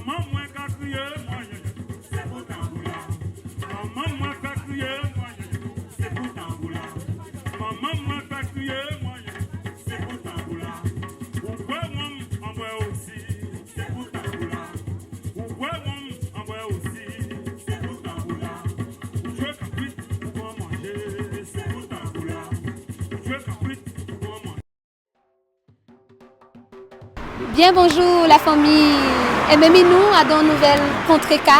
Maman, moi, qu'a crié, moi, c'est pour tamboula. Maman, moi, qu'a crié, moi, c'est pour tamboula. Maman, moi, qu'a crié, moi, c'est pour tamboula. Ou quoi, moi, en vrai aussi, c'est pour tamboula. Ou quoi, moi, en vrai aussi, c'est pour tamboula. Ou tu veux capite, ou quoi manger, c'est pour tamboula. Ou tu veux capite, ou quoi manger. Bien bonjour la famille. Et même nous, à dans nouvelle contrée K,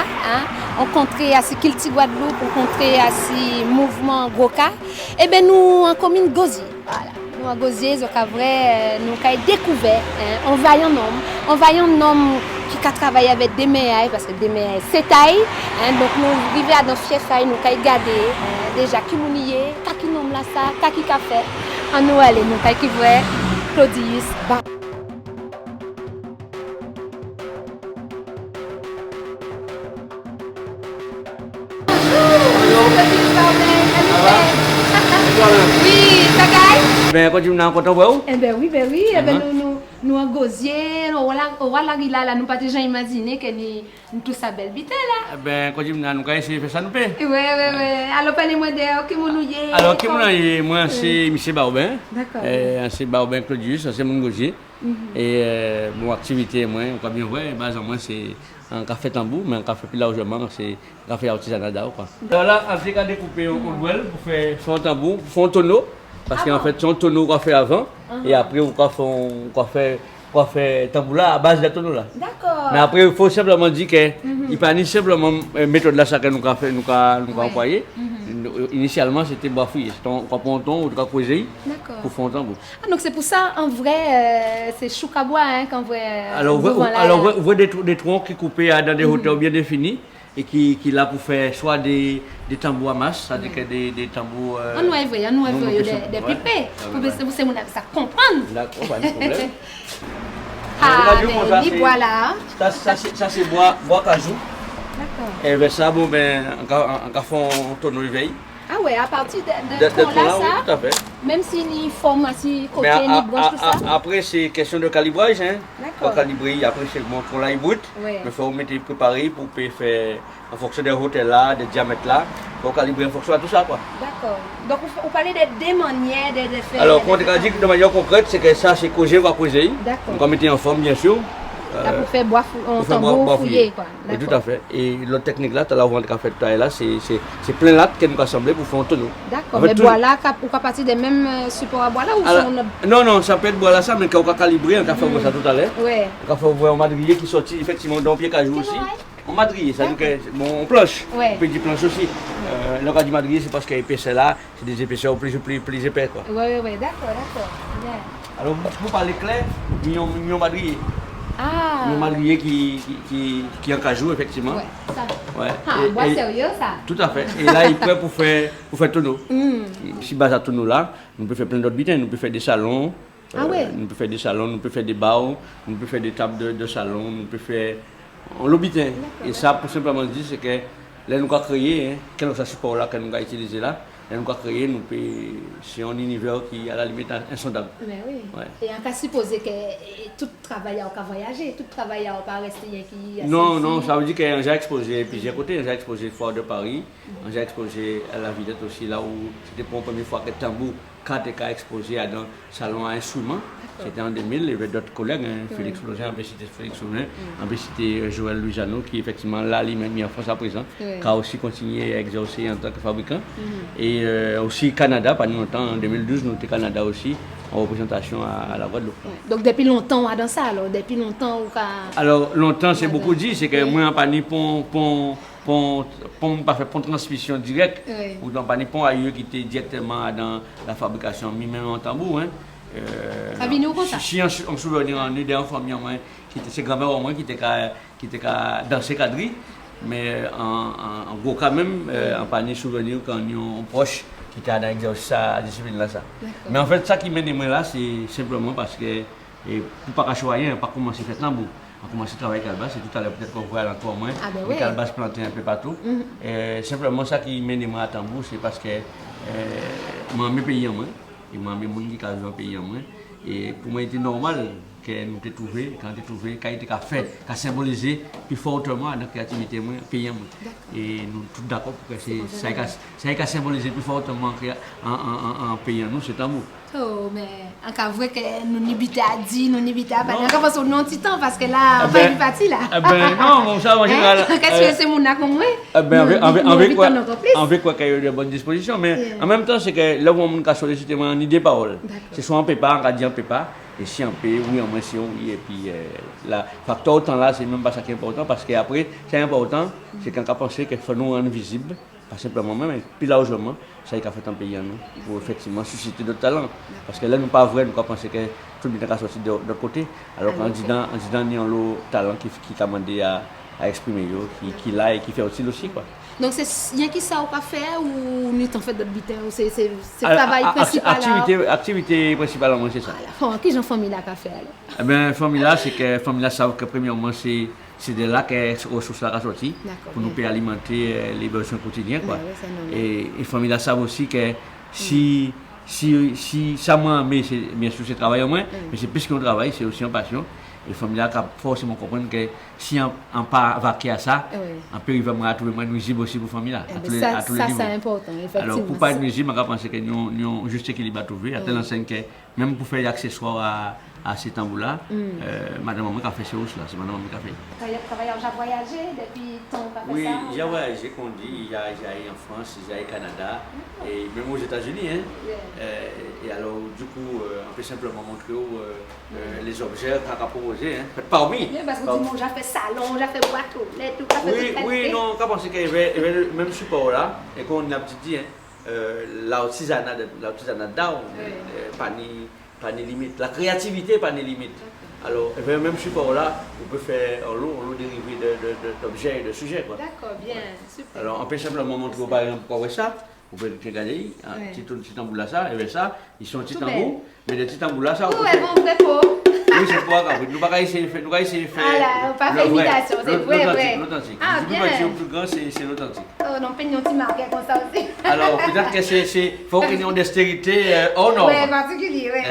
on contrée à ce Kilti Guadeloupe, on contrée à ce mouvement Goka. Et bien nous en commune Gosier. Voilà. Nous en Gosier, donc vrai, nous avons découvert un vaillant homme qui a travaillé avec des méailles, parce que des méailles c'est taille. Donc nous vivons à dans fief, nous avons gardé déjà qui mounier, qui nomme là ça, qui fait. En nous aller, nous avons qui vrai Claudius. Oui, ça gagne. Ben, quand tu m'as rencontré, vous? Eh ben oui, eh ben nous en Gosier, on va là, nous pas déjà imaginer que nous tout ça belle vite là. Ben, quand tu m'as nous essayé de faire ça, nous paie. Oui. Alors parlez-moi de qui nous y est. Alors, qui moi, c'est M. Baubin. D'accord. C'est Baubin Claudius, c'est mon Gosier. Et mon activité, moi, on peut bien voir, moi, c'est un café tambour, mais un café plus largement, c'est un café artisanal. Alors là, on s'est découpé en duel pour faire son tambour, pour faire un tonneau. Parce qu'en fait, son tonneau qu'on fait avant, et après, on fait tambour là à base de tonneau là. D'accord. Mais après, il faut simplement dire qu'il n'y a pas ni simplement méthode là, ça que nous avons employé. Initialement, c'était bois fouillé. C'était un ponton ou un cousin pour faire un tambour. Ah, donc c'est pour ça, en vrai, c'est choukabois qu'en vrai. Alors, on voit des troncs qui coupés dans des hauteurs bien définies. Et qui là pour faire soit des tambours à masse, c'est-à-dire que des tambours... On nous voit des pipés, pour ça comprendre. D'accord, pas de problème. Ah, des bois là. Ça c'est bois cajou. D'accord. Et avec ça, bon, ben, on fait un tonneau de veille. Ah ouais, à partir de De tronc là, là, ça, oui, tout à fait. même s'il y a forme assez côté, Mais ni branche, tout ça. après, c'est question de calibrage. Hein. D'accord. Pour calibrer, après, c'est mon tronc là, il brut. Ouais. Mais il faut mettre préparé pour faire, en fonction des hauteurs là, des diamètres là, pour calibrer en fonction de tout ça. Quoi. D'accord. Donc, vous parlez des manières de faire. Alors, quand on dit de manière concrète, c'est que ça, c'est causé ou à causer. D'accord. Donc, on met en forme, bien sûr. Là, pour faire bois tambour fouillé. Quoi. Et tout à fait. Et l'autre technique là, tu as la vente fait tout à l'heure, c'est plein lattes que nous avons assemblé pour faire un tonneau. D'accord. En fait, Mais bois là, ou qu'à partir des mêmes supports à bois là ou alors, sont... non, ça peut être bois là, ça, mais quand on a calibré, on a fait ça tout à l'heure. Ouais. On a fait un madrier qui sortit effectivement d'un pied cajou aussi. Un madrier, ça veut dire que mon planche. Ouais. On peut dire planche aussi. Le cas du madrier, c'est parce que l'épaisseur là, c'est des épaisseurs plus épais. Quoi. Ouais, d'accord. Bien. Alors, pour parler clair, un madrier. Ah. Un madrier qui est en cajou, effectivement. Ouais, ça. Ouais. Ah, bois sérieux ça. Tout à fait. Et là, il est prêt pour faire tonneau. Si base à tonneau là, on peut faire plein d'autres bitins. On peut faire des salons. Ah ouais. On peut faire des salons, on peut faire des baos, on peut faire des tables de salon, on peut faire un lobitin. Et ça, pour simplement dire, c'est que là, nous avons créé, quel est ce support là que nous avons utilisé là, là, nous avons créé, c'est un univers qui est à la limite insondable. Mais oui. Ouais. Et on peut supposer que tout travailleur a voyagé, tout travailleur pas resté qui. Non, ça veut dire que j'ai exposé plusieurs côtés. J'ai exposé Foire de Paris, j'ai exposé à la Villette aussi, là où c'était pour la première fois que tambour KTK exposé dans le salon à instruments. C'était en 2000, il y avait d'autres collègues, Félix Flogin, on peut citer Félix Flogin, on peut citer Joël Louisano, qui effectivement là, lui-même mis en France à présent, qui a aussi continué à exercer en tant que fabricant. Et aussi Canada, pas longtemps, en 2012, nous étions au Canada aussi, en représentation à la Guadeloupe. Donc depuis longtemps, on a dans ça alors, depuis longtemps ou Alors longtemps, c'est beaucoup dit, c'est que moi, en pas ni pont pas fait pont transmission directe, ou dans pas ni pont ailleurs qui était directement dans la fabrication, même en tambour. Hein. Ça vient où comme ça? Si on se souvient en des enfants, qui était ses grands-mères au moins, qui était dans ces cadres, mais en gros quand même, en pas ni souvenir quand on est proche qui était dans l'exercice à discipline là ça. Mais en fait, ça qui mène moi là, c'est simplement parce que pour pas choisir, pas commencer à faire tambour. On commence à travailler avec Calbas, et tout à l'heure peut-être qu'on voit encore moins. Ah ben les oui. Calbas plantés un peu partout. Simplement ça qui mène moi à tambour, c'est parce que moi, mes pays en moins, et moi, mes gens qui ont un pays en moins. Et pour moi, c'était normal que nous avons trouvé, quand nous avons trouvé, qui a été fait, qui a symbolisé plus fortement la créativité pays. Et nous sommes tous d'accord pour que ça a symbolisé plus fortement en pays, nous, c'est amour. Oh, mais en cas vrai que nous n'habitons à dire, nous n'habitons à parler. Parce qu'on a un petit temps, parce que là, on va une partie là. Non, ça, en général. Qu'est-ce que c'est mon acte comme moi? Avec quoi qu'il y a eu de bonnes dispositions, mais en même temps, c'est que là où on a sollicité mon idée parole. C'est soit on ne peut pas, on va dire on ne peut pas. Et si on peut, oui, on si on oui. Et puis, le facteur temps là, c'est même pas ça qui est important, parce qu'après, c'est important, c'est qu'on a pensé qu'il faut nous rendre visible. Pas simplement même, mais plus largement, ça a fait un pays nous pour effectivement susciter d'autres talents. Parce que là, nous pas vrai, nous pensons que tout le monde est sorti de l'autre côté. Alors qu'en disant, il y a un talent qui a demandé à exprimer, qui l'a et qui fait aussi quoi. Donc, il y a qui ça ou pas faire ou nous t'en fait d'autres butins ou c'est le travail principal? Activité principale, c'est ça. Voilà. Qui j'en famille là qu'a fait alors? Eh bien, famille là, c'est que famille là savent que premièrement c'est de là que les ressources là sorti pour nous pouvons alimenter les besoins quotidiens quoi. Et famille là savent aussi que si ça moi mais c'est bien sûr c'est travail au moins, mais c'est plus qu'un travail, c'est aussi une passion. Et famille là forcément comprendre que si on pas vaquer à ça, on peut arriver à trouver moins nuisible aussi pour famille là. Ça c'est important effectivement. Alors pour pas être nuisible, on pense que nous juste équilibre à trouver, à tel enseigne que même pour faire des accessoires à ces tambours-là, madame maman a fait ces hausses là, c'est madame maman qui a fait. J'ai voyagé depuis ton papa. Oui, j'ai voyagé, qu'on dit, j'ai allé en France, j'ai allé au Canada, et même aux États-Unis. Et alors, du coup, on peut simplement montrer les objets qu'on a proposés, parmi. Oui, parce que tout le monde a fait salon, j'ai fait boîte aux lettres, tout fait. Oui, non, on pense qu'il y avait le même support là, et qu'on a dit, l'artisanat d'art, pas de limite. La créativité, pas de limite. Alors, avec le même support là, on peut faire un lot dérivé d'objets et de sujets. D'accord, bien, super. Alors, on peut simplement montrer par exemple quoi ça. Vous pouvez regarder, un petit tambour là, ça, et ça, ils sont petits tambours, mais des petits tambours là, ça. Oui, bon, vrai pot. Oui, c'est pas grave. Nous allons essayer de faire. Ah là, pas fait imitation, c'est vrai. L'authentique. Ah, bien. Le plus petit ou plus grand, c'est l'authentique. Oh non, pas une petite marque comme ça aussi. Alors, peut-être que c'est. faut qu'il y ait une dextérité hors norme. Oui, particulier, oui.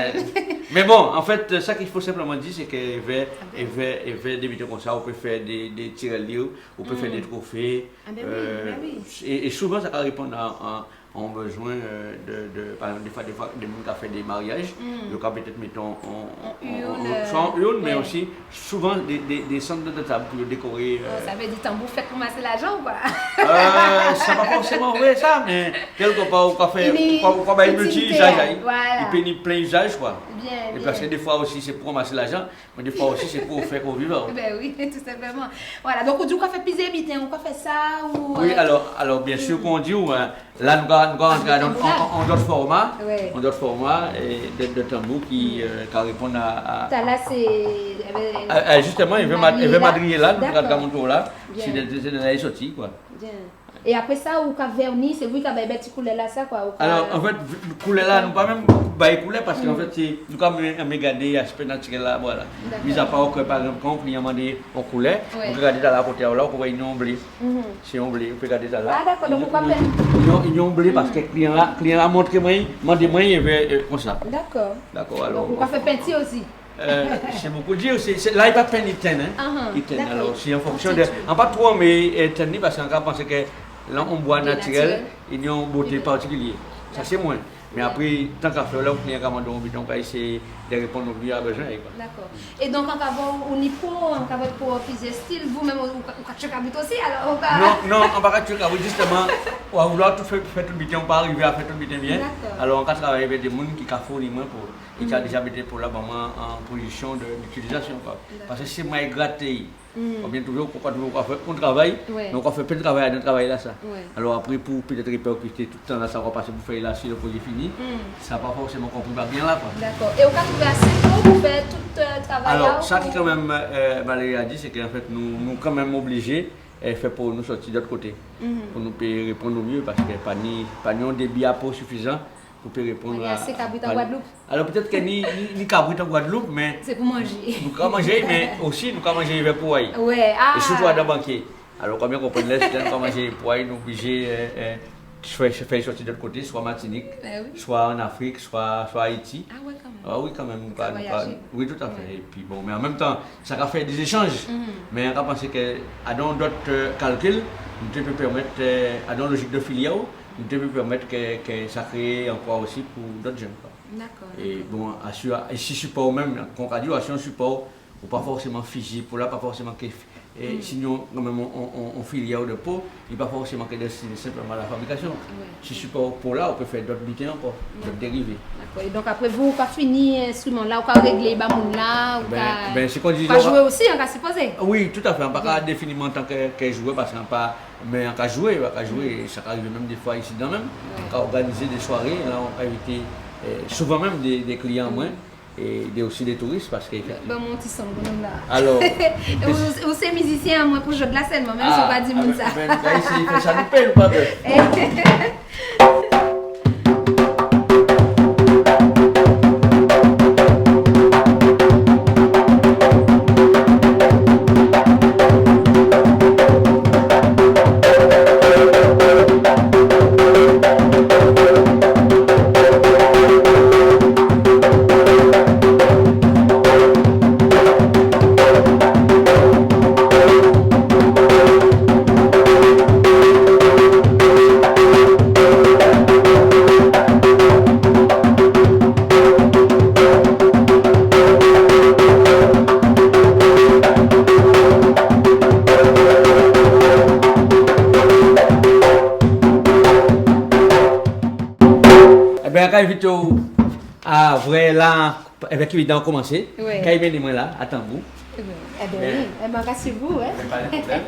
Mais bon, en fait, ça qu'il faut simplement dire, c'est qu'il veut débuter comme ça. On peut faire des tirelires, on peut faire des trophées. Et souvent, ça va répondre à ont besoin par exemple, des fois, des gens qui font des mariages, le cas peut-être mettons en urne, mais aussi souvent des centres de table pour décorer. Ça veut dire tambour fait commencer l'argent ou quoi? Ça pas forcément vrai ça, mais quelque part on peut faire un multi-usage, il peut y plein d'usages quoi. Et parce que des fois aussi c'est pour ramasser l'argent, mais des fois aussi c'est pour faire qu'on vive. Ben oui, tout simplement. Voilà, donc on dit qu'on fait plusieurs habitants, on fait ça ou. Oui, alors bien sûr qu'on dit là nous allons en d'autres formats, de tambour qui répondent à. Là c'est. Justement, il veut madriller là, nous regardons mon tour là, c'est de la sortie quoi. Bien. Et après ça, ou qu'a verni, c'est vous qui avez petit couler là ça quoi. Alors en fait, couler là, nous pas même couler parce qu'en fait, nous quand même regarder l'aspect naturel là, voilà. Mis à part que par exemple quand on client demande on couler, on peut regarder dans la côté là, on voit une blé. Si on blé, on peut regarder ça là. Ah d'accord, donc on va ils ont blé parce que client a montré moi, demandé moi il veut comme ça. D'accord. D'accord, alors. Donc on va faire peinture aussi. C'est beaucoup dire, là il va peindre il teint. Alors c'est en fonction de. En pas trop mais teint parce qu'on pense que là on boit naturel, il y a une beauté particulière. Ça c'est moins. Mais après, tant qu'à faire là, on peut essayer de répondre aux besoins. D'accord. Et donc, quand on y pour faire style, vous-même, vous avez aussi alors Non, on va pas justement, on va vouloir tout faire tout le temps, on va arriver à faire tout le temps bien. Alors, on va travailler avec des gens qui ont fait pour qui a déjà été pour là en position d'utilisation. Parce que si moi je gratte, on vient toujours on travaille, mais on fait plein de travail dans le travail là. Alors après, pour peut-être répercuter tout le temps, là, ça va passer pour faire là, si le projet fini, ça va pas forcément compris bien là. D'accord. Et au cas où vous avez assez tôt pour faire tout le travail là? Alors, ça qui quand même, Valérie a dit, c'est qu'en fait, nous quand même obligés et fait pour nous sortir de l'autre côté, pour nous répondre au mieux, parce qu'il n'y a pas un débit à peau suffisant. Pour répondre à assez cabrit en Guadeloupe. Alors peut-être que ni cabrit en Guadeloupe, mais c'est pour manger. Nous pouvons manger, mais aussi nous pouvons manger avec poids. Ouais, et surtout à des banquiers. Alors combien qu'on prend l'aise, nous pouvons manger poids, nous obligés je fais sortir de l'autre côté, soit Martinique, soit en Afrique, soit Haïti. Ah ouais, quand même. Ah oui, quand même. Oui, tout à fait. Ouais. Et puis bon, mais en même temps, ça a fait des échanges. Mais on a pensé que, dans d'autres calculs, nous peut permettre, dans logique de filière, nous peut permettre que ça crée encore aussi pour d'autres jeunes. D'accord. Et bon, et si support même, quand on dit un support, ou pas forcément figé, pour là, pas forcément que. Et sinon, quand même, on filière de peau, il n'y a pas forcément que destiné simplement à la fabrication. Si support pour là, on peut faire d'autres butins encore, d'autres dérivés. D'accord. Et donc après, vous pas fini l'instrument là, vous pouvez régler les moun là, Ben, c'est qu'on dit. Pas jouer aussi, on va supposer. Oui, tout à fait. On ne peut pas définir en tant que joueur parce qu'on pas. Mais on peut jouer, ça arrive même des fois ici dans même. On peut organiser des soirées, là on peut inviter souvent même des clients moins. Et aussi des touristes parce que bon mon petit son là. Alors vous c'est musicien moi pour jouer de la scène moi même si on pas dire moun ça. Ben là ici il fait ça nous paye ou pas ben. Invite à vrai là avec évidemment commencer. Quand il vient là à tambour. Eh bien oui, elle m'a cassé vous hein. Pas de problème.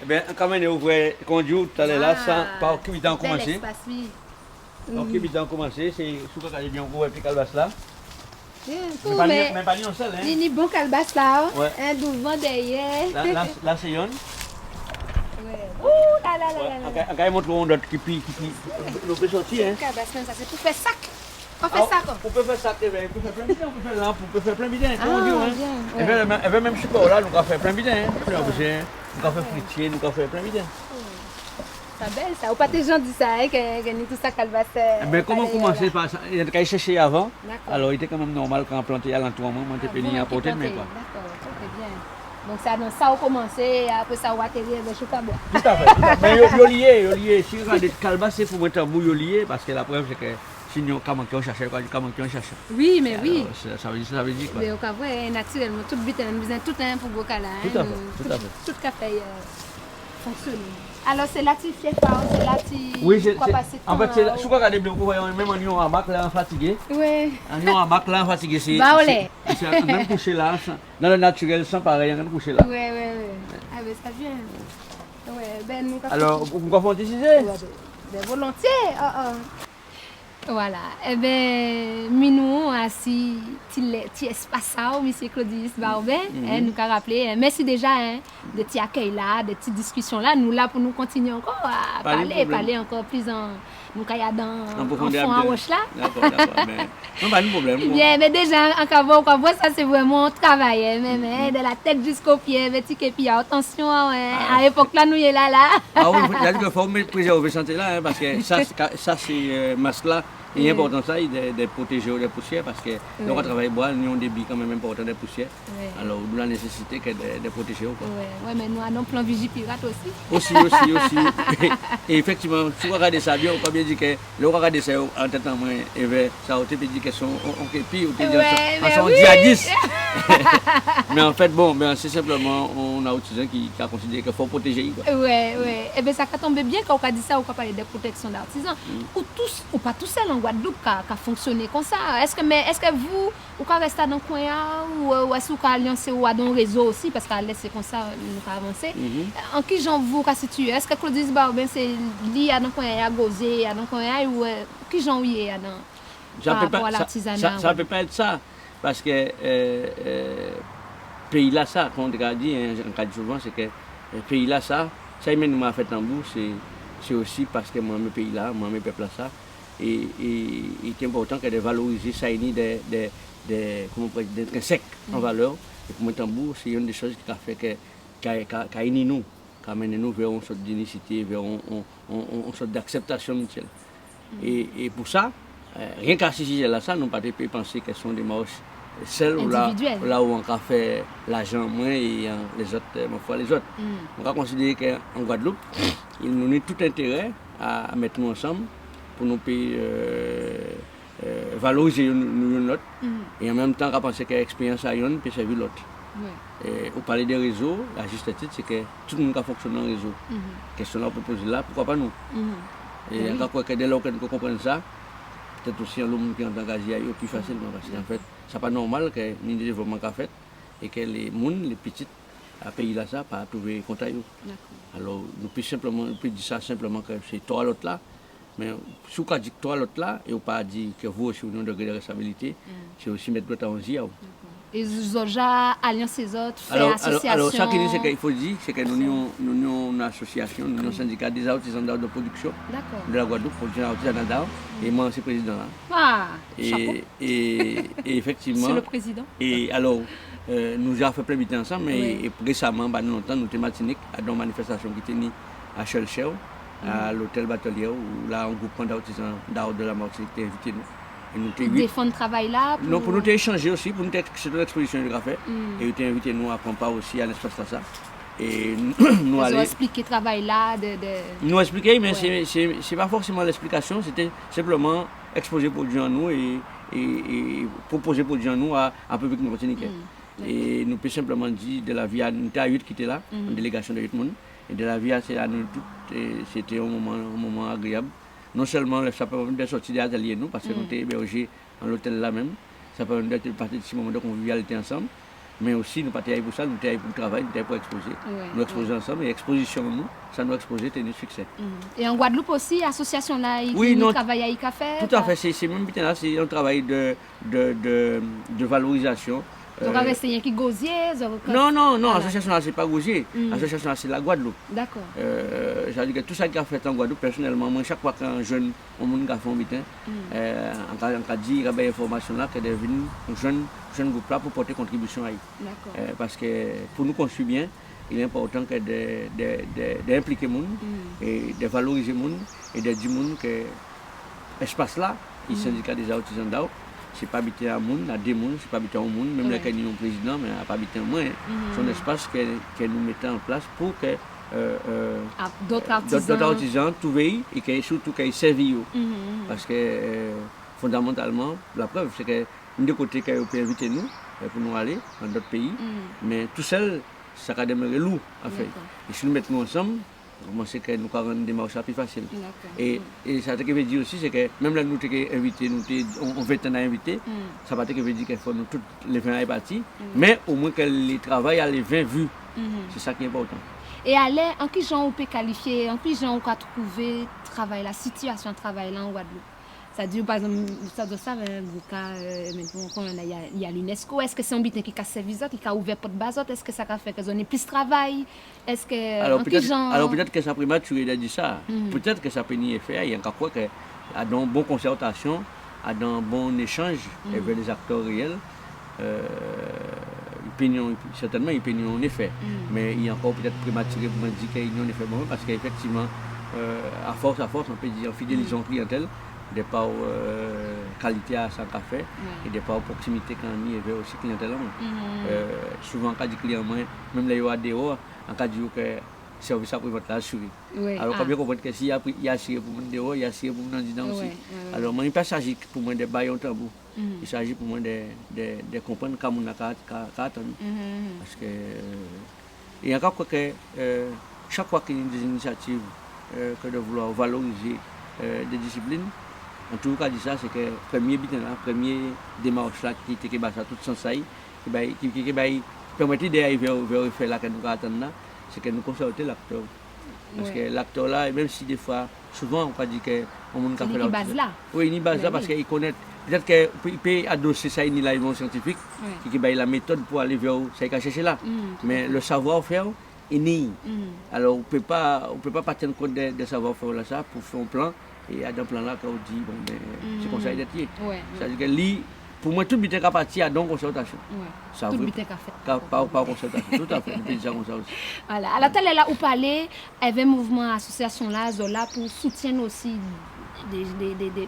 Eh bien quand même ouvrir conduit tout à l'heure là ça par évidemment commencer. Donc évidemment commencer c'est sous quand bien ouvrir puis calbas là. Mais pas non seul hein. Ni bon calbas là, un devant derrière. Là c'est yon. Ouh là là là. On va montrer d'autres qui nous peut sortir hein. Ça c'est pour faire sac. On fait sac. On peut faire sac, on peut faire plein de bidons, on peut faire lampe, on peut faire plein de bidons. Et bien même support là, nous allons faire plein de bidons. Nous allons faire fritier, nous allons faire plein de bidons. C'est belle ça. Ou pas des gens disent ça, que nous tout ça calbas. Mais comment commencer par ça? Il y a des chercher avant. Alors il était quand même normal quand on plantait à l'entour, moi j'étais péni à porter mais quoi. D'accord, très bien. Donc ça dans ça on commencer après ça on atterrir avec chocolat. Tout à fait. Mais yo lié, si on a des calbas c'est pour mettre un bout yo lié parce que la preuve c'est que sinon comment qu'on cherche quoi comment qu'on cherche. Oui, mais oui. Ça veut dire quoi. Mais au cas où naturellement tout but on besoin tout un pour gokala. Tout à fait. Tout café fonctionne. Alors c'est là tu fier pas, c'est là tu oui, en fait c'est je crois regarder vous voyez même en yon à bac là fatigué. Oui. En yon à bac là fatigué c'est on même coucher là dans le naturel sans pareil on coucher là. Oui. Ah ben ça vient. Ouais, ben nous alors vous pouvez faire décider. Ben volontiers. Voilà. Eh bien, nous assis petit espace là, monsieur Claudius Barbin, nous avons rappelé. Merci déjà de petit accueil là, de petites discussions là. Nous là pour nous continuer encore à parler encore plus en nous dans en roche là. D'accord. Mais non pas de problème. Bien, mais déjà en voir ça c'est vraiment un travail même de la tête jusqu'aux pieds, petit et puis attention à l'époque là nous est là. Ah oui, il y a qu'il faut préserver santé là parce que ça c'est masque là. Il est important ça de protéger les poussières parce que nous on travaille bois, nous on débit quand même important des poussières. Alors nous la nécessité que de protéger quoi. Ouais, mais nous avons un plan Vigipirate aussi. Aussi. Et effectivement, si vous regardez ça bien, on peut bien dire que le regarder ça en tête en main et ça on peut dire que sont on képi ou sont djihadistes. Mais en fait bon, c'est simplement on a autre qui a considéré qu'il faut protéger quoi. Ouais. Et bien ça tombe bien quand on a dit ça, on a parlé de protection d'artisans. Ou pas tout seul en Guadeloupe qui a fonctionné comme ça. Est-ce que vous, vous restez dans le coin ou est-ce que vous avez lancé dans un réseau aussi parce qu'à c'est comme ça nous avons avancé. En qui genre vous vous situé? Est-ce que Claudius Barbin c'est lié à dans coin à Gozé, à dans coin ou qui genre y est dans par rapport à l'artisanat? Ça peut pas être ça parce que pays là ça quand on dit souvent c'est que pays là ça même m'a fait tambour c'est aussi parce que moi mes pays là, moi mes peuples là ça. Et il est important de valoriser ça des insectes en valeur. Et pour moi, tambour, c'est une des choses qui a fait qu'a uni nous. qui amène nous vers une sorte d'unicité, vers une sorte d'acceptation mutuelle. Et pour ça, rien qu'à ce sujet-là, ça, nous ne pouvons pas penser qu'elles sont des marches seules là où on a fait l'argent moins et les autres, ma foi, les autres. On va considérer qu'en Guadeloupe, il nous a tout intérêt à mettre nous ensemble pour nous payer, valoriser l'autre et en même temps à penser que l'expérience à une peut servir l'autre. Au parler des réseaux, la juste titre, c'est que tout le monde a fonctionné en réseau. Question là proposée là, pourquoi pas nous? Et encore que dès lors qu'on comprend ça, peut-être aussi l'homme qui est engagé ailleurs plus facilement parce qu'en fait, c'est pas normal que nous développement qu'a fait et que les gens, les petites, à pays là ça, pas trouver contact. Alors, nous pouvons dire ça simplement que c'est toi l'autre là, mais si vous dites toi l'autre là, et vous pas dit que vous aussi vous avez un degré de responsabilité, c'est aussi mettre l'autre en zia. Et vous avez déjà alliance ces autres, faire association. Alors, ça qu'il faut dire, c'est que nous avons une association, nous avons un syndicat des artisans de production de la Guadeloupe, production artisanale d'art, et moi, c'est président là. Ah, et effectivement. C'est le président. Et alors, nous avons fait plein de temps ensemble, et récemment, nous avons été Martinique, à une manifestation qui était à Chelcheo, à l'hôtel Batelier, où là, un groupe d'artisans d'art de la Martinique était invité nous. Ils défendent le travail là pour... Non, pour nous échanger aussi, pour nous c'est une exposition de graphé. Et ils ont invité nous à prendre part aussi à l'espace là ça. Et nous allons expliquer le travail là. Nous expliquer, mais c'est pas forcément l'explication, c'était simplement exposer pour les nous et proposer pour les nous à public martiniquais. Et nous pouvons simplement dire de la vie à nous, qui était là, une délégation de 8 monde. Et de la vie à nous toutes, c'était un moment agréable. Non seulement ça permet de sortir des ateliers nous, parce que nous sommes hébergés dans l'hôtel là même, ça permet de partir de ce moment de convivialité ensemble, mais aussi nous partir pour ça, nous sommes pour le travail, nous sommes pour exposer. Nous exposer ensemble et l'exposition nous, ça nous exposer, c'est un succès. Et en Guadeloupe aussi, l'association là, travaille à ICAFE? Tout à fait, c'est même là, c'est un travail de valorisation. Donc, rester rien qui gosier? Non, l'association là, c'est pas gosier. L'association là, c'est la Guadeloupe. D'accord. C'est-à-dire que tout ça qui a fait en Guadeloupe, personnellement, moi, chaque fois qu'un jeune, un monde qui a fait un bitin, on a dit, il y a des informations là, qu'il est devenu un jeune groupe là pour porter contribution à lui. D'accord. Parce que pour nous construire bien, il est important d'impliquer les gens, et de valoriser les gens, et de dire aux gens que l'espace là, le syndicat des artisans d'art, c'est pas habiter à monde, à des mondes, c'est pas habiter à un monde, même les unions président, mais pas habiter à moi. C'est un espace que nous mettons en place pour que d'autres artisans trouvent et que surtout qu'ils servent. Parce que fondamentalement, la preuve, c'est que de côté qu'ils peuvent inviter nous pour nous aller dans d'autres pays, mais tout seul, ça va demeurer lourd à faire. Et si nous mettons ensemble, c'est que nous avons rendre des démarches plus faciles. Et ça veut dire aussi, c'est que même là, nous sommes invités, on veut être invités, ça veut dire qu'il faut nous tous les 20 partis, mais au moins que les travail à les 20 vues. C'est ça qui est important. Et alors, en qui gens on peut qualifier, en qui gens on peut trouver travail, la situation de travail là en Guadeloupe? C'est-à-dire, par exemple, ça doit ça, il y a l'UNESCO. Est-ce que c'est un butin qui a servi, qui a ouvert pour de base? Est-ce que ça a fait que on ait plus de travail? Est-ce que alors peut-être que ça prématuré de dire ça. Peut-être que ça peut y faire. Il y a encore quoi que à dans bonne concertation, à dans bon échange avec les acteurs réels. Certainement, il peut y en effet. Mais il y a encore peut-être prématuré pour me dire qu'il y a en effet bon, parce qu'effectivement, à force, on peut dire en fidélisant clientèle. Des par qualité à sa café et des par proximité quand il y avait aussi clientèle. Souvent quand dit client même les a dehors en cas dit que service après votre assuré. Alors quand bien comprendre que s'il y a assuré pour mon dehors, il y a assuré pour mon dedans aussi. Alors moi il pas s'agit pour moi de bailler un tambour. Il s'agit pour moi de comprendre comment on a attendre parce que il y a encore que chaque fois qu'il y a des initiatives que de vouloir valoriser des disciplines. En tout cas, ça, c'est que le premier démarche là, qui était tout sans ça, qui permettait d'arriver vers le fait là que nous attendons, c'est que nous consultons l'acteur. Parce que l'acteur là, même si des fois, souvent on dit que on a fait là. Oui, il y a base là parce qu'il connaît. Peut-être qu'il peut adosser ça à une évaluation scientifique, qui a la méthode pour aller vers ce qu'il a cherché là. Mais le savoir-faire est né. Alors on ne peut pas partir compte de savoir-faire là ça pour faire un plan. Et à dans plan là, quand on dit, bon, ben, c'est comme ça, il est. C'est-à-dire que lui, pour moi, tout but est parti à donc consultation. Ouais. Ça Tout veut- but est qu'à fait. Pas consultation, tout à fait. Depuis déjà comme ça aussi. Voilà. Alors, tel est là où parler, il y avait un mouvement, association là, Zola, pour soutien aussi,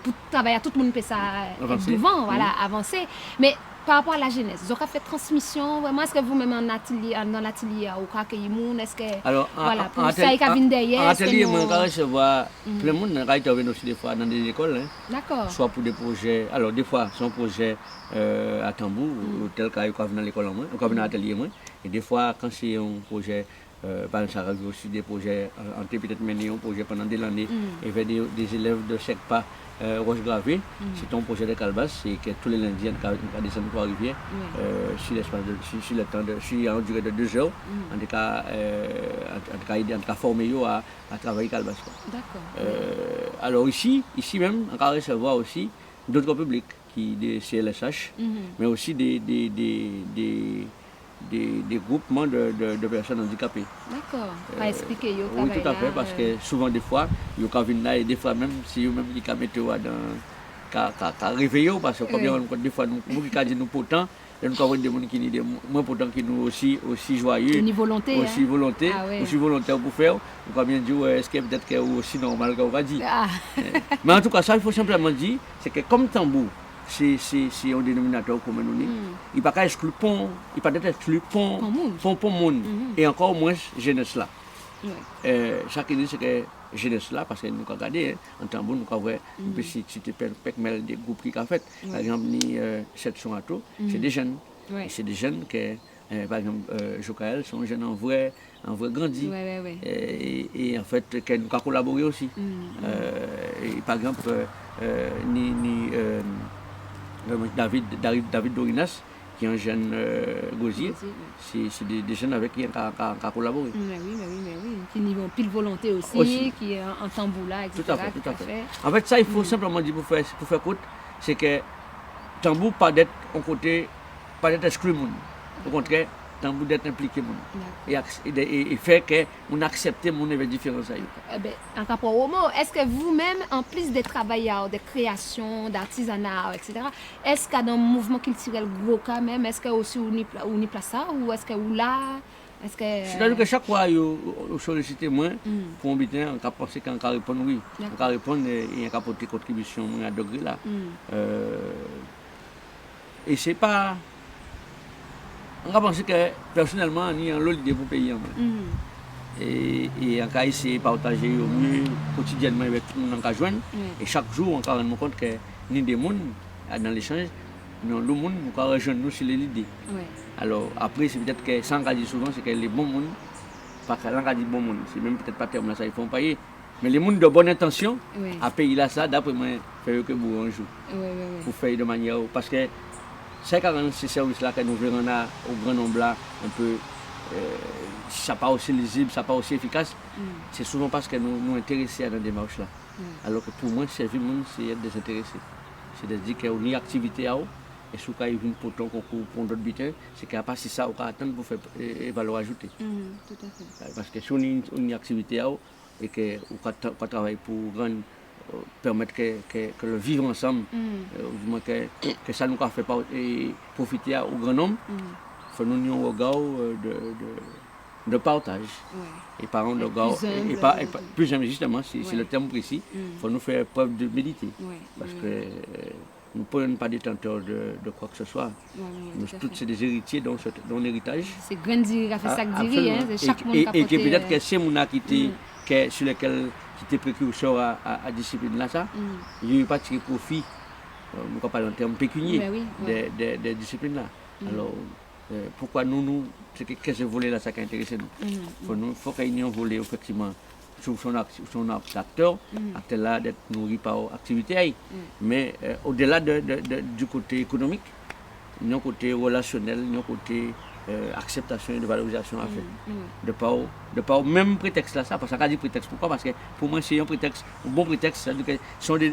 pour travailler à tout le monde peut ça Avancer. devant, voilà, avancer. Mais par rapport à la jeunesse, vous avez fait transmission, vraiment, est-ce que vous-même en atelier, dans l'atelier, au cas que vous est-ce que, Alors, voilà, pour ça, il y a une derrière, en est-ce que atelier, nous- moi, quand recevoir plein de monde, quand intervient aussi des fois dans des écoles, hein, D'accord. soit pour des projets, alors des fois, c'est un projet à Tambou, ou tel cas, il vient dans l'école en moi, il vient dans l'atelier moi, et des fois, quand c'est un projet, par exemple, ça arrive aussi des projets, en peut-être mener un projet pendant des années, et vers des élèves de chaque pas, Roche Gravé, c'est un projet de Calbas, c'est que tous les lundis, on descend pour arriver, sur l'espace sur le temps sur une durée de 2 heures, en tout cas, former à travailler Calbas. D'accord. Alors ici même, on va recevoir aussi d'autres publics, des CLSH, mais aussi des groupements de personnes handicapées. D'accord. Pas expliquer, yo, Oui, travail tout à là, fait, parce que souvent, des fois, ils viennent là et des fois, même si eux-mêmes, ils mettent dans réveiller, parce que combien des fois, nous qui disons nous pourtant, nous avons des gens qui nous disent moins pourtant qui nous aussi joyeux, Une volonté. aussi volonté, Ah, ouais. aussi volontaire pour faire. Nous avons bien dit, est-ce que peut-être que c'est aussi normal qu'on va dire. Ah. Mais en tout cas, ça, il faut simplement dire, c'est que comme tambour, c'est un dénominateur commun. Il ne peut pas exclure pont, il ne peut pas exclure pont, monde, et encore moins jeunesse là. Ouais. Chaque idée, c'est que jeunesse là, parce que nous avons regardé, en tambour, nous avons vu si tu te permets des groupes qui ont fait, par exemple, ni section Ato, c'est des jeunes. Ouais. Et c'est des jeunes qui, par exemple, Jokael, sont jeunes en vrai grandi. Ouais. Et en fait, qui nous avons collaboré aussi. Et par exemple, David Dorinas, qui est un jeune gosier, c'est des jeunes avec qui on a collaboré. Mais oui. Qui ont pile volonté aussi, qui est en tambour là, etc. Tout à fait. En fait, ça, il faut simplement dire pour faire court, c'est que tambour pas d'être en côté, pas d'être exclu monde. Au contraire, tambour d'être impliqué monde. Et faire que on accepte mon avec différence. En rapport au mot, est-ce que vous-même, en plus des travailleurs, de création, d'artisanat, etc., est-ce qu'il y a dans le mouvement culturel gros quand même, est-ce que aussi on y place ça, ou est-ce que vous là, est-ce que... C'est-à-dire que chaque fois, vous sollicitez moi pour un butin, on peut penser qu'on peut répondre oui. On peut répondre et on peut apporter contribution à degré là. Et c'est pas... On va penser que personnellement, on a l'idée pour payer. Et on va essayer de partager au mieux quotidiennement avec tout le monde qu'on a joindre. Et chaque jour, on va rendre compte que nous des gens dans l'échange, mais le monde nous rejoindre nous sur l'idée. Alors après, c'est peut-être que ça on dit souvent, c'est que les bons monde, pas que l'on dit bon monde, c'est même peut-être pas terme là, ça ils font payer. Mais les gens de bonne intention, à payer là ça, d'après moi, faire que vous un jour. Pour faire de manière. Parce que ces services-là que nous verrons au grand nombre là, un peu, ça pas aussi lisible, ça pas aussi efficace, c'est souvent parce que nous intéressés à la démarche là. Alors que pour moi, servir le monde, c'est être désintéressé. C'est-à-dire qu'on a une activité à eau, et si on a une poton concours pour d'autres butins, c'est qu'il n'y a pas si ça, on va attendre pour faire valeur ajoutée. Tout à fait. Parce que si on a une activité à eau, et qu'on travaille pour permettre que le vivre ensemble, du moins que ça nous a fait profiter au grand nombre, il faut nous avoir un regard de partage. Et par un regard, plus jamais justement, c'est le terme précis, il faut nous faire preuve de méditer. Parce que nous ne sommes pas détenteurs de quoi que ce soit. Nous tous, c'est des héritiers dans l'héritage. C'est grand diri, c'est ça que diri, c'est chaque monde qui a et que peut-être que c'est mon qui sur lesquels qui était précurseur à discipline là ça, il n'y a pas tiré profit, nous parlons en termes pécuniaires des disciplines là. Alors pourquoi nous c'est que ce volet là ça qui intéresse nous. Il faut qu'il y ait un volet effectivement sur son acteur là d'être nourri par l'activité. Mais au-delà du côté économique, il y a un côté relationnel, il y a un côté acceptation et de valorisation à faire. De par même prétexte là, ça, parce que ça dit prétexte. Pourquoi? Parce que pour moi, c'est un prétexte, un bon prétexte, c'est-à-dire que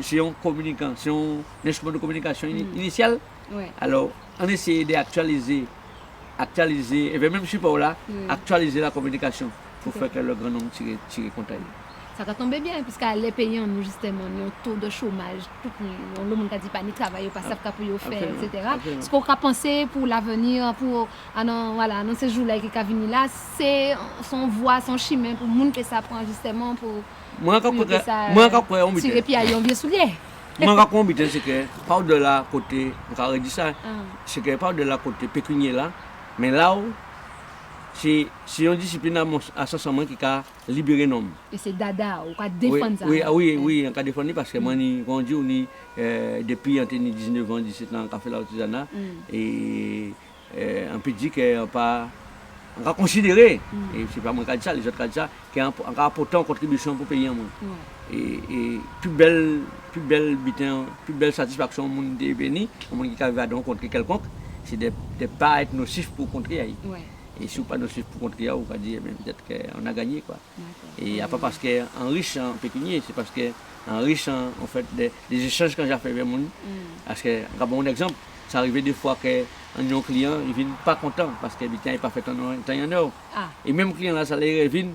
c'est un communicant, c'est un instrument de communication initial. Alors, on essaie d'actualiser, et même support là, actualiser la communication pour faire que le grand nombre tire contact. Ça va tomber bien, puisque les pays, nous, justement, nous un taux de chômage, tout le monde a dit pas ni travail, pas ça pour faire, etc. Ce qu'on a pensé pour l'avenir, pour voilà, dans ces jours-là qui va venir là, c'est son voie, son chemin pour monde que ça prend justement pour moi quand tirer puis aller en vieux soulier. Moi quand c'est que pas de la côté, on a dit ça, c'est que pas de la côté pécunier là, mais là où c'est une discipline à ce moment qui a libéré l'homme. Et c'est dada, on a défendre ça. Oui, on a défendu parce que moi, quand on dit, depuis 19 ans, 17 ans, on a fait l'artisanat, et on peut dire qu'on a considéré, et c'est pas moi qui a dit ça, les autres qui ont dit ça, qu'on a apporté une contribution pour payer un monde. Et plus belle satisfaction au monde est béni, au monde qui a rencontré quelconque, c'est de ne pas être nocif pour contrer. Et si on pas nocif pour contrer, on va dire peut-être qu'on a gagné quoi. Et pas parce qu'en riche en pécunier, c'est parce qu'en riche en fait des échanges que j'ai fait avec monde. Parce que un bon exemple, ça arrivait des fois que un client il vient pas content parce que il n'est pas fait en temps en heure. Et même client là ça les revient,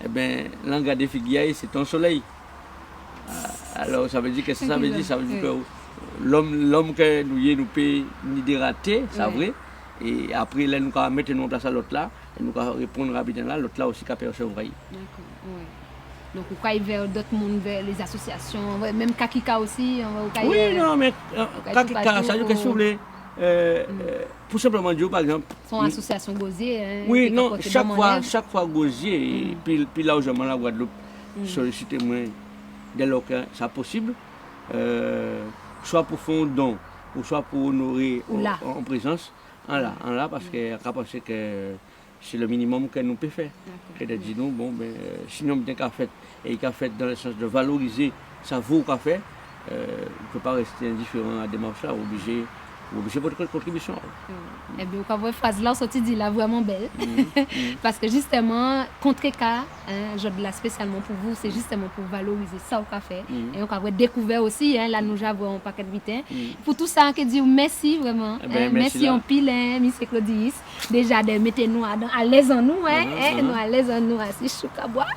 et ben l'engrais des figuiers c'est ton soleil. Alors ça veut dire que ça veut dire que l'homme que nous paye ni dératé, c'est vrai. Et après, là, nous allons mettre en place à l'autre là, et nous allons répondre rapidement là, l'autre là aussi qui a perçu. D'accord, oui. Donc, vous allez vers d'autres mondes, vers les associations, même Kakika aussi. Oui, non, mais Kakika, ça veut dire que si vous voulez, pour simplement dire, par exemple. Son association Gosier. Oui, non, chaque fois Gosier, puis là où je m'en la Guadeloupe, sollicitez moi dès lors que c'est possible, soit pour faire un don, ou soit pour honorer en présence. En là, parce qu'on pense que c'est le minimum que nous pouvons faire. Et de dire nous, bon, ben, sinon, bien qu'à fait, et qu'à fait dans le sens de valoriser ça vaut qu'a fait, on ne peut pas rester indifférent à la démarche là, obligé votre contribution. Eh bien, quand vous phrase là, sortie dit là vraiment belle. Parce que justement, contre-cas, je là spécialement pour vous, c'est justement pour valoriser ça au café. Et on a découvert aussi, là nous avons un paquet de vitins. Pour tout ça, on dit merci vraiment. Merci en pile, monsieur Claudius. Déjà, de mettre nous à l'aise en nous, nous à l'aise en nous, c'est chou à boire.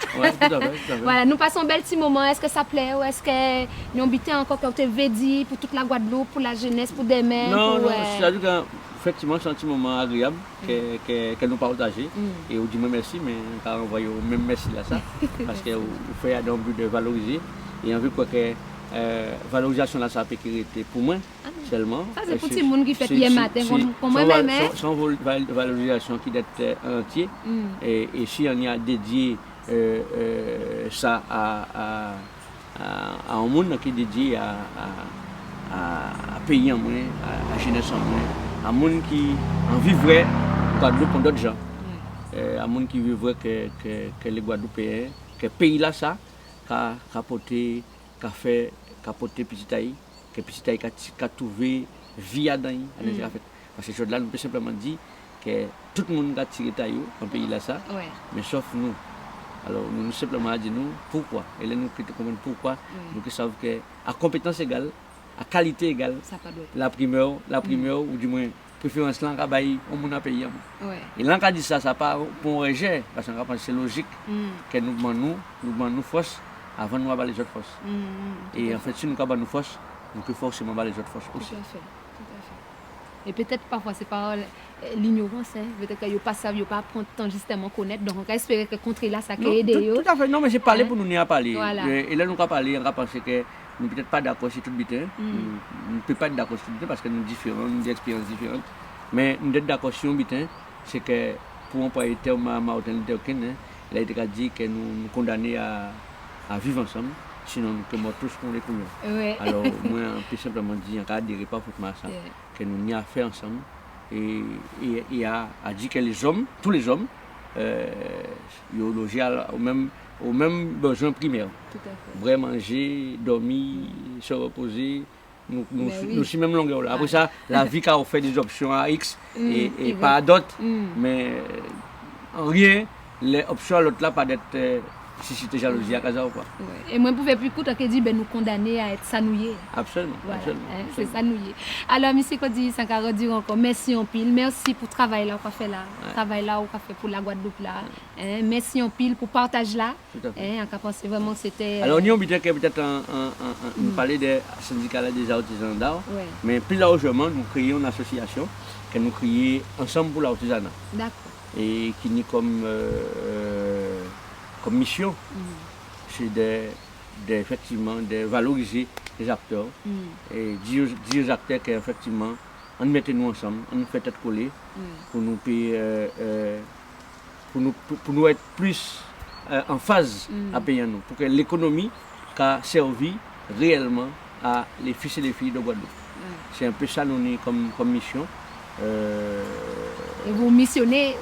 Voilà, nous passons un bel petit moment. Est-ce que ça plaît ou est-ce que nous habitons encore comme tu veux dire pour toute la Guadeloupe, pour la jeunesse, pour demain? Non, c'est-à-dire qu'effectivement, c'est un petit moment agréable que nous partagons. Et on dit merci, mais on a envoyé même merci là, ça, parce qu'on fait dans le but de valoriser. Et on veut quoi que valorisation là, ça peut être pour moi seulement. Ça, c'est pour tout le monde qui fait hier matin, comme moi-même. Sans valorisation qui doit être entier. Et si on y a dédié ça à un monde qui est dédié à payer en moins, à la jeunesse en moins, à un monde qui en vivrait Guadeloupe pour d'autres gens, à un monde qui vivrait que les Guadeloupéens, que le pays là, ça, qu'a apporté, qu'a porté Petit Haïti, que Petit Haïti a trouvé vie à dans parce que là, nous peut simplement dire que tout le monde a tiré Taïo dans le pays là, ça, mais sauf nous. Alors, nous simplement dit nous pourquoi. Et là, nous comprenons pourquoi. Nous savons qu'à compétence égale, à qualité égale, la primeur, ou du moins, préférence là, on m'a payé. Et là, on a dit ça, ça pas pour un rejet, parce que c'est logique que nous demandons force avant de nous avoir les autres forces. Et en fait, si nous avons nos forces, nous pouvons forcément avoir les autres forces aussi. Tout à fait. Et peut-être parfois c'est par l'ignorance, peut-être qu'ils ne savent pas prendre le temps justement connaître. Donc on va espérer que contre là ça peut aider. Tout à fait, non mais j'ai parlé pour nous n'y parler. Et là nous avons parlé, on va penser que nous ne sommes peut-être pas d'accord sur tout le butin. Nous ne pouvons pas être d'accord sur tout le butin parce que nous sommes différents, nous avons des expériences différentes. Mais nous sommes d'accord sur le butin, c'est que pour employer le terme à Martin Luther King, il a été dit que nous condamnés à vivre ensemble. Sinon, nous sommes tous pour les couleurs. Alors, moi, on peut simplement dire, on a adhéré parfaitement à ça, que nous n'y avons fait ensemble. Et a dit que les hommes, tous les hommes, ils ont logé au même besoin primaire. Vrai manger, dormir, se reposer, nous sommes même longueur là. Après ça, la vie a fait des options à X et pas à d'autres. Mais en rien, les options à l'autre là, pas d'être susciter jalousie à casa ou pas. Ouais. Et moi, pour faire plus court, on dit ben nous condamner à être sanouillés. Absolument. Voilà, Absolument. hein, c'est sanouillé. Alors, M. Claudie Sankara dit encore merci en pile. Merci pour le travail là qu'on fait là. Le travail là qu'on fait pour la Guadeloupe là. Hein, merci en pile pour le partage là. Tout à fait. Hein, on pense vraiment que c'était. Alors, nous, peut-être nous parler des syndicats des artisans d'art, Ouais. mais plus largement, nous créons une association que nous créons ensemble pour l'artisanat D'accord. et qui n'est comme mission, c'est effectivement de valoriser les acteurs et dire aux acteurs qu'effectivement, on mettait nous ensemble, on nous fait tête collée pour nous pour nous être plus en phase à payer nous, pour que l'économie a servi réellement à les fils et les filles de Guadeloupe. C'est un peu ça nous comme mission. Et vous missionnez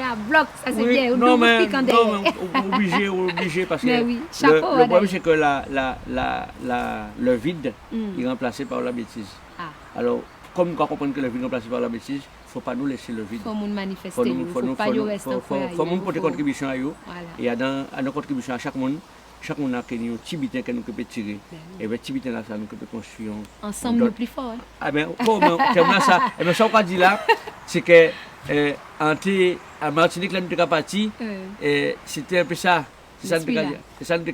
à bloc, ça c'est bien. Non, mais obligé parce que mais oui, chapeau, le problème c'est que le vide est remplacé par la bêtise. Ah. Alors, comme nous comprenons que le vide est remplacé par la bêtise, il ne faut pas nous laisser le vide. Il faut nous manifester, il ne faut pas y rester en frère. Il faut nous porter contribution à eux. Voilà. Et à nos contributions à chaque monde a un petit bitin que nous pouvons tirer. Et le petit bitin là, ça nous peut construire. Ensemble, nous plus fort. Ah ben, ça. Et bien, ça qu'on dit là, c'est que à Martinique, là, nous sommes partis, c'était un peu ça. C'est ça que nous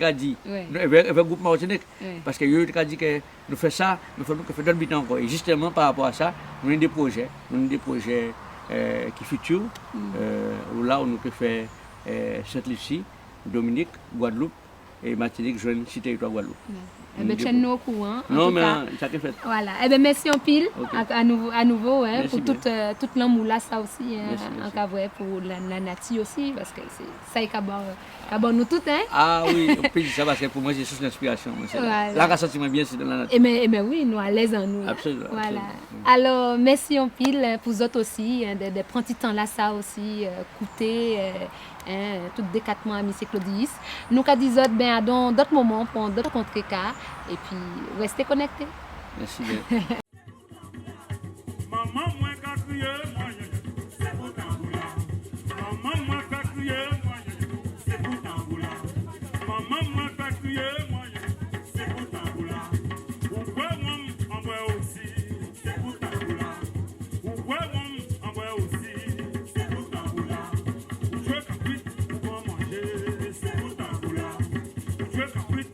avons dit. Avec le groupe Martinique. Parce que nous avons dit que nous faisons ça, nous faisons d'autres bitins encore. Et justement, par rapport à ça, nous avons des projets. Qui futurs, où là, on peut faire Sainte-Lucie, Dominique, Guadeloupe et Martinique, jeune cité-territoire Guadeloupe. Eh bien, tiens-nous au courant. Non, mais ça t'est fait. Voilà. Eh bien, merci en pile, à nouveau hein, Merci pour toute l'amour là, ça aussi, hein, Merci. en cavouet, pour la nature aussi, parce que c'est ça qui a nous toutes, hein. Ah oui, on peut dire ça parce que pour moi, c'est source d'inspiration. Voilà. Là, quand sentiment bien, c'est dans la nature. Eh bien, oui, nous à l'aise en nous. Absolument. Voilà. Absolument. Alors, merci en pile pour vous autres aussi, hein, de prendre du temps là, ça aussi, coûter. Tout décatement à M. Claudie. Nous, qu'à dire ben, dans d'autres moments, pour d'autres contre cas, et puis restez connectés. Merci bien. Maman, moi, qu'a crié, moi, c'est pour tamboula. Maman, moi, qu'a crié, moi, c'est pour tamboula. Maman, moi, qu'a crié, moi, c'est pour tamboula. Ou quoi, moi, en vrai aussi, c'est pour tamboula. Ou quoi, moi, en vrai aussi, c'est pour tamboula. Ou je veux qu'à cuite, ou quoi manger, c'est pour tamboula. Ou je veux qu'à cuite,